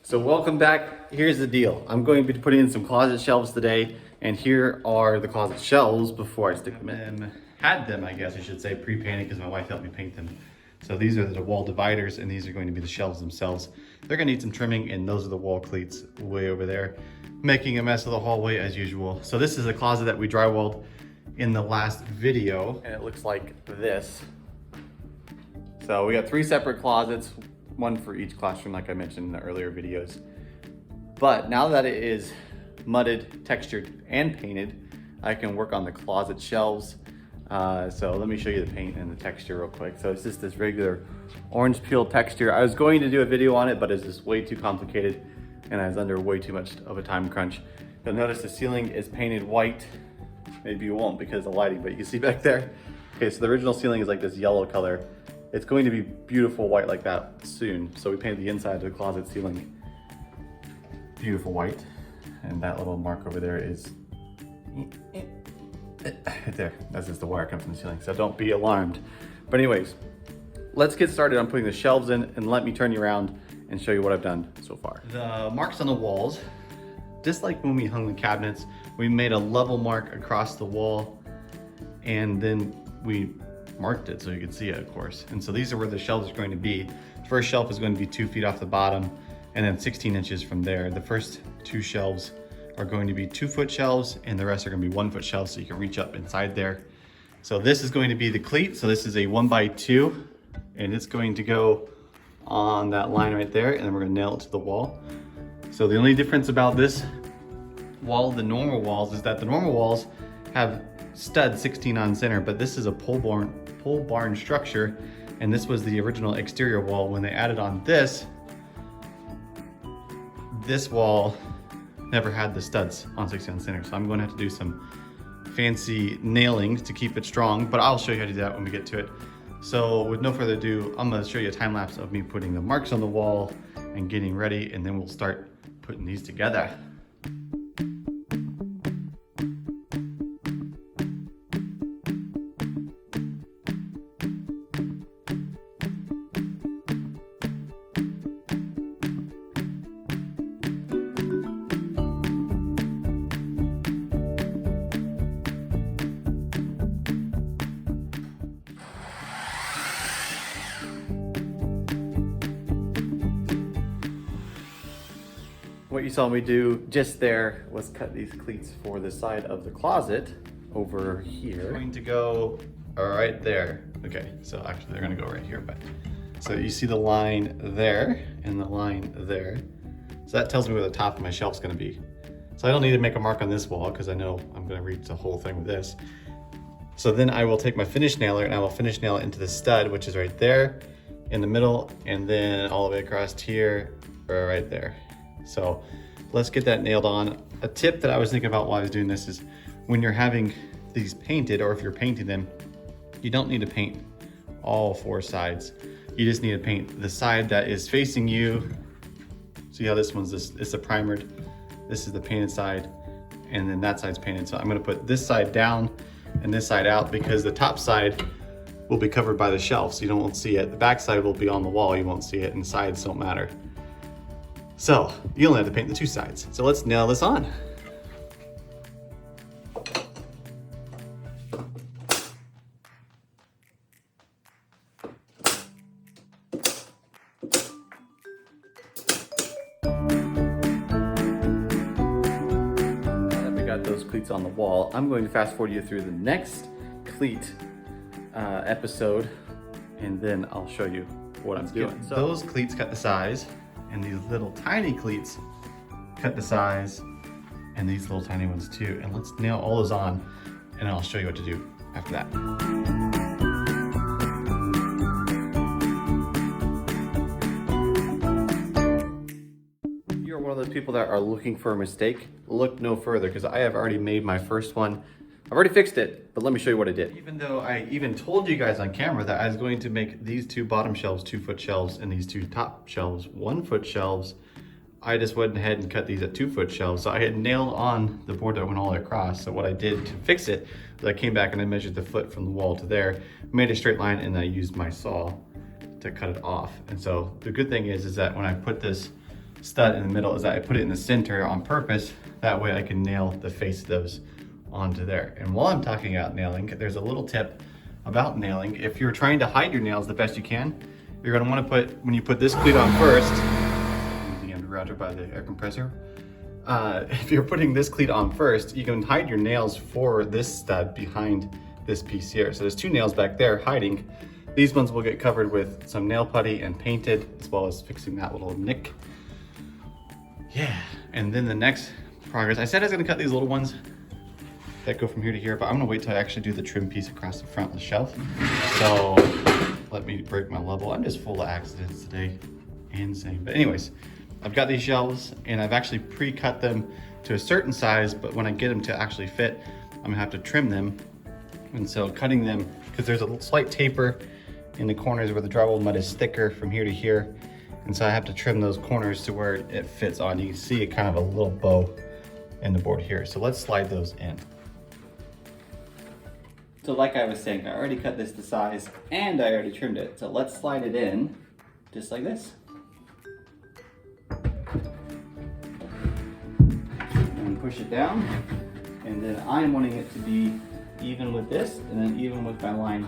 So welcome back. Here's the deal. I'm going to be putting in some closet shelves today, and here are the closet shelves before I stick them in. Had them, I guess I should say, pre-painted because my wife helped me paint them. So these are the wall dividers, and these are going to be the shelves themselves. They're gonna need some trimming, and those are the wall cleats way over there, making a mess of the hallway as usual. So this is a closet that we drywalled in the last video, and it looks like this. So we got 3 separate closets, one for each classroom, like I mentioned in the earlier videos. But now that it is mudded, textured, and painted, I can work on the closet shelves. So let me show you the paint and the texture real quick. So it's just this regular orange peel texture. I was going to do a video on it, but it's just way too complicated, and I was under way too much of a time crunch. You'll notice the ceiling is painted white. Maybe you won't because of the lighting, but you can see back there. Okay, so the original ceiling is like this yellow color. It's going to be beautiful white like that soon. So we painted the inside of the closet ceiling beautiful white. And that little mark over there is right there. That's just the wire coming from the ceiling. So don't be alarmed. But anyways, let's get started on putting the shelves in, and let me turn you around and show you what I've done so far. The marks on the walls, just like when we hung the cabinets, we made a level mark across the wall, and then we marked it so you could see it, of course. And so these are where the shelves are going to be. The first shelf is going to be 2 feet off the bottom, and then 16 inches from there. The first 2 shelves are going to be 2-foot shelves, and the rest are going to be 1-foot shelves, so you can reach up inside there. So this is going to be the cleat. So this is a 1x2, and it's going to go on that line right there, and then we're going to nail it to the wall. So the only difference about this wall, the normal walls, is that the normal walls have stud 16 on center, but this is a pole barn structure, and this was the original exterior wall. When they added on this wall never had the studs on 16 on center, so I'm going to have to do some fancy nailing to keep it strong, but I'll show you how to do that when we get to it. So with no further ado, I'm going to show you a time lapse of me putting the marks on the wall and getting ready, and then we'll start putting these together. What you saw me do just there was cut these cleats for the side of the closet over here. Going to go right there. Okay, so actually they're gonna go right here, but so you see the line there and the line there. So that tells me where the top of my shelf's gonna be. So I don't need to make a mark on this wall because I know I'm gonna reach the whole thing with this. So then I will take my finish nailer and I will finish nail it into the stud, which is right there in the middle, and then all the way across here or right there. So let's get that nailed on. A tip that I was thinking about while I was doing this is when you're having these painted, or if you're painting them, you don't need to paint all 4 sides. You just need to paint the side that is facing you. See how this one's it's a primered, this is the painted side, and then that side's painted. So I'm gonna put this side down and this side out because the top side will be covered by the shelf, so you won't see it. The back side will be on the wall, you won't see it, and the sides don't matter. So you only have to paint the 2 sides. So let's nail this on. We got those cleats on the wall. I'm going to fast forward you through the next cleat episode, and then I'll show you what I'm doing. So those cleats cut the size, and these little tiny cleats cut the size, and these little tiny ones too. And let's nail all those on, and I'll show you what to do after that. You're one of those people that are looking for a mistake, look no further, because I have already made my first one. I've already fixed it, but let me show you what I did. Even though I even told you guys on camera that I was going to make these 2 bottom shelves 2-foot shelves and these 2 top shelves 1-foot shelves, I just went ahead and cut these at 2-foot shelves. So I had nailed on the board that went all the way across. So what I did to fix it was I came back and I measured the foot from the wall to there, made a straight line, and I used my saw to cut it off. And so the good thing is that when I put this stud in the middle is that I put it in the center on purpose. That way I can nail the face of those onto there. And while I'm talking about nailing, there's a little tip about nailing. If you're trying to hide your nails the best you can, you're gonna wanna put, when you put this cleat on first, using router by the air compressor, if you're putting this cleat on first, you can hide your nails for this stud behind this piece here. So there's two nails back there hiding. These ones will get covered with some nail putty and painted, as well as fixing that little nick. Yeah, and then the next progress, I said I was gonna cut these little ones that go from here to here, but I'm gonna wait till I actually do the trim piece across the front of the shelf. So let me break my level. I'm just full of accidents today. Insane. But anyways, I've got these shelves and I've actually pre-cut them to a certain size, but when I get them to actually fit, I'm gonna have to trim them. And so cutting them, because there's a slight taper in the corners where the drywall mud is thicker from here to here. And so I have to trim those corners to where it fits on. You can see it kind of a little bow in the board here. So let's slide those in. So like I was saying, I already cut this to size and I already trimmed it. So let's slide it in just like this. And push it down. And then I'm wanting it to be even with this and then even with my line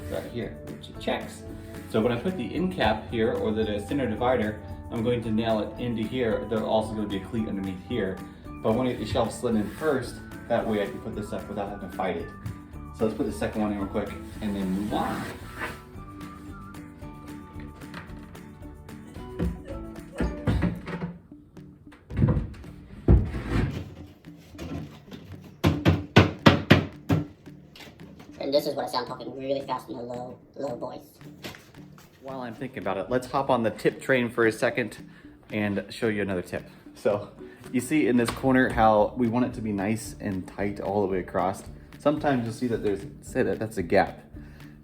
right here, which it checks. So when I put the end cap here or the center divider, I'm going to nail it into here. There's also going to be a cleat underneath here. But I want to get the shelf slid in first. That way I can put this up without having to fight it. So let's put the second one in real quick and then move on. And this is what I sound talking really fast in a low voice. While I'm thinking about it, let's hop on the tip train for a second and show you another tip. So you see in this corner how we want it to be nice and tight all the way across. Sometimes you'll see that that's a gap.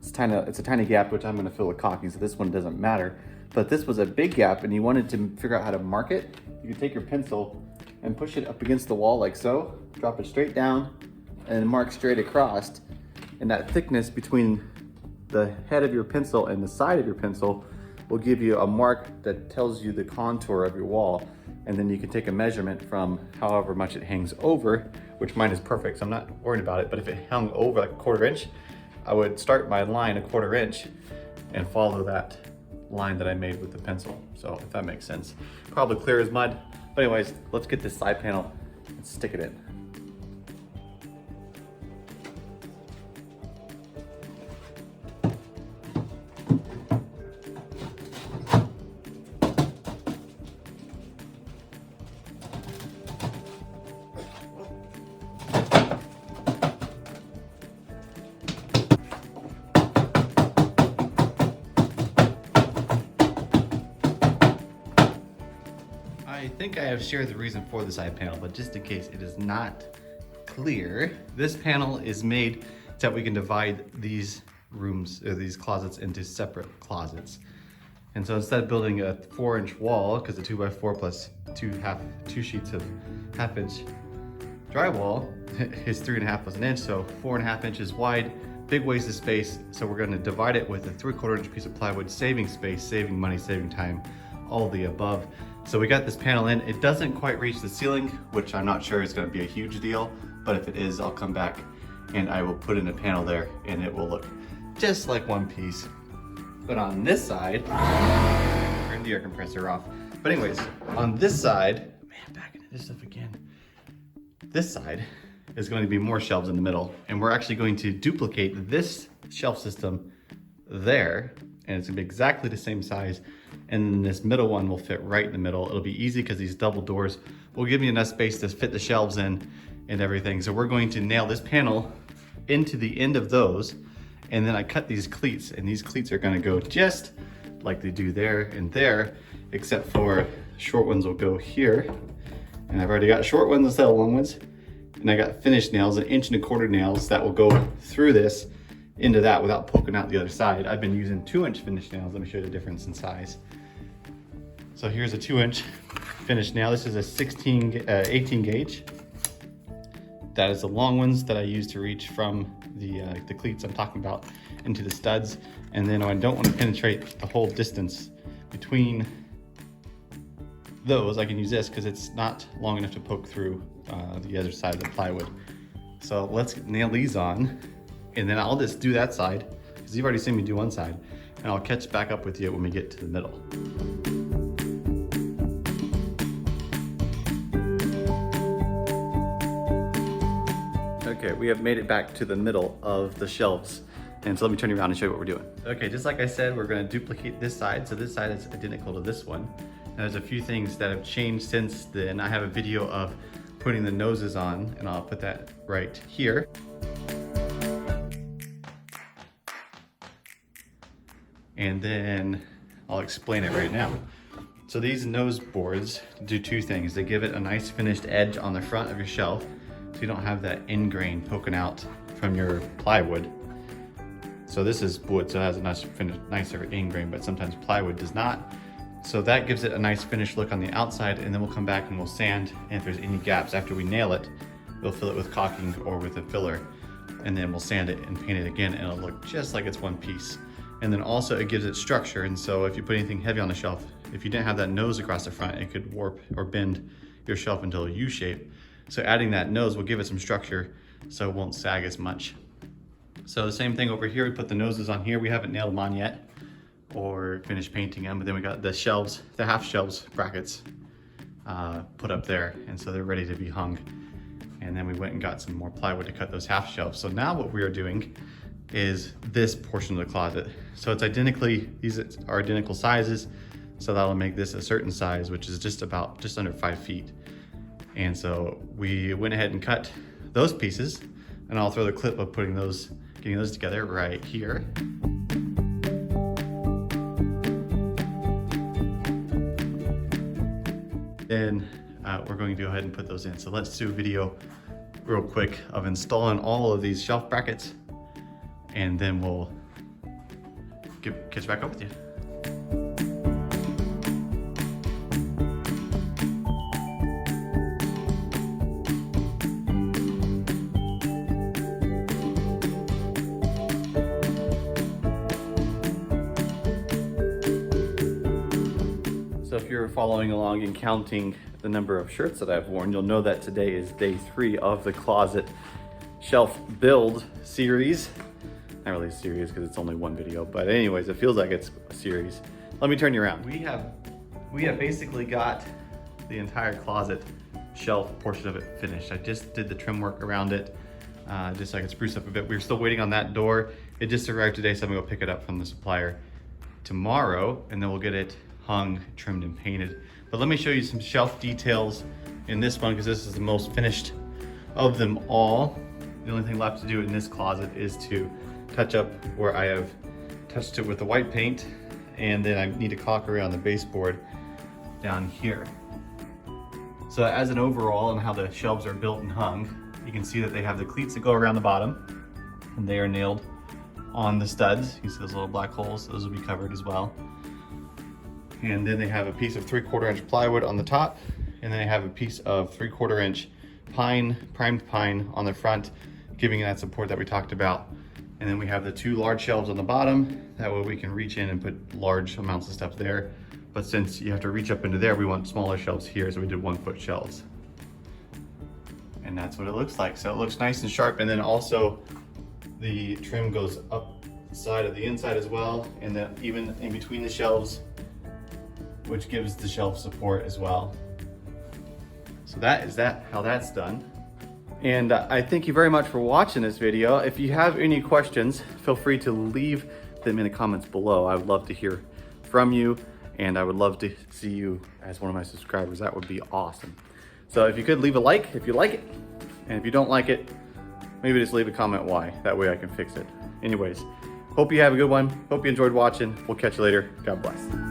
It's a tiny gap, which I'm gonna fill with caulking, so this one doesn't matter. But this was a big gap and you wanted to figure out how to mark it. You can take your pencil and push it up against the wall like so, drop it straight down and mark straight across. And that thickness between the head of your pencil and the side of your pencil will give you a mark that tells you the contour of your wall. And then you can take a measurement from however much it hangs over, which mine is perfect, so I'm not worried about it. But if it hung over like a 1/4 inch, I would start my line a 1/4 inch and follow that line that I made with the pencil. So if that makes sense. Probably clear as mud. But anyways, let's get this side panel and stick it in. I think I have shared the reason for the side panel, but just in case it is not clear, this panel is made so that we can divide these rooms, or these closets, into separate closets. And so instead of building a 4-inch wall, because the 2x4 plus two sheets of 1/2-inch drywall is 3.5 plus an inch, so 4.5 inches wide, big waste of space. So we're going to divide it with a 3/4 inch piece of plywood, saving space, saving money, saving time, all of the above. So we got this panel in. It doesn't quite reach the ceiling, which I'm not sure is going to be a huge deal, but if it is, I'll come back and I will put in a panel there and it will look just like one piece. But on this side, turn the air compressor off. But anyways, on this side, man, back into this stuff again. This side is going to be more shelves in the middle, and we're actually going to duplicate this shelf system there, and it's gonna be exactly the same size. And then this middle one will fit right in the middle. It'll be easy because these double doors will give me enough space to fit the shelves in and everything. So we're going to nail this panel into the end of those. And then I cut these cleats, and these cleats are gonna go just like they do there and there, except for short ones will go here. And I've already got short ones instead of long ones. And I got finished nails, 1.25 inch nails that will go through this into that without poking out the other side. I've been using 2-inch finished nails. Let me show you the difference in size. So here's a 2-inch finished nail. This is a 18 gauge. That is the long ones that I use to reach from the cleats I'm talking about into the studs. And then I don't want to penetrate the whole distance between those, I can use this because it's not long enough to poke through the other side of the plywood. So let's nail these on, and then I'll just do that side because you've already seen me do one side, and I'll catch back up with you when we get to the middle. Okay, we have made it back to the middle of the shelves. And so let me turn you around and show you what we're doing. Okay, just like I said, we're gonna duplicate this side. So this side is identical to this one. And there's a few things that have changed since then. I have a video of putting the noses on, and I'll put that right here. And then I'll explain it right now. So these nose boards do two things. They give it a nice finished edge on the front of your shelf, so you don't have that end grain poking out from your plywood. So this is wood, so it has a nicer end grain, but sometimes plywood does not. So that gives it a nice finished look on the outside, and then we'll come back and we'll sand, and if there's any gaps after we nail it, we'll fill it with caulking or with a filler, and then we'll sand it and paint it again, and it'll look just like it's one piece. And then also it gives it structure, and so if you put anything heavy on the shelf, if you didn't have that nose across the front, it could warp or bend your shelf into a U shape. So adding that nose will give it some structure so it won't sag as much. So the same thing over here, we put the noses on here. We haven't nailed them on yet or finished painting them, but then we got the shelves, the half shelves brackets put up there, and so they're ready to be hung. And then we went and got some more plywood to cut those half shelves. So now what we are doing is this portion of the closet. So it's identically, these are identical sizes, so that'll make this a certain size, which is just under 5 feet. And so we went ahead and cut those pieces, and I'll throw the clip of getting those together right here. Then we're going to go ahead and put those in. So let's do a video real quick of installing all of these shelf brackets, and then we'll catch back up with you. So if you're following along and counting the number of shirts that I've worn, you'll know that today is day 3 of the closet shelf build series. Not really a series because it's only one video, but anyways, it feels like it's a series. Let me turn you around. We have basically got the entire closet shelf portion of it finished. I just did the trim work around it, just so I could spruce up a bit. We're still waiting on that door. It just arrived today, so I'm gonna go pick it up from the supplier tomorrow, and then we'll get it hung, trimmed, and painted. But let me show you some shelf details in this one, because this is the most finished of them all. The only thing left to do in this closet is to touch up where I have touched it with the white paint, and then I need to caulk around the baseboard down here. So as an overall and how the shelves are built and hung, you can see that they have the cleats that go around the bottom, and they are nailed on the studs. You can see those little black holes, those will be covered as well. And then they have a piece of 3/4 inch plywood on the top, and then they have a piece of 3/4 inch pine, primed pine on the front, giving that support that we talked about. And then we have the 2 large shelves on the bottom, that way we can reach in and put large amounts of stuff there. But since you have to reach up into there, we want smaller shelves here, so we did 1-foot shelves. And that's what it looks like. So it looks nice and sharp, and then also the trim goes up the side of the inside as well, and then even in between the shelves, which gives the shelf support as well. So that is how that's done. And I thank you very much for watching this video. If you have any questions, feel free to leave them in the comments below. I would love to hear from you, and I would love to see you as one of my subscribers. That would be awesome. So if you could leave a like if you like it, and if you don't like it, maybe just leave a comment why. That way I can fix it. Anyways, hope you have a good one. Hope you enjoyed watching. We'll catch you later. God bless.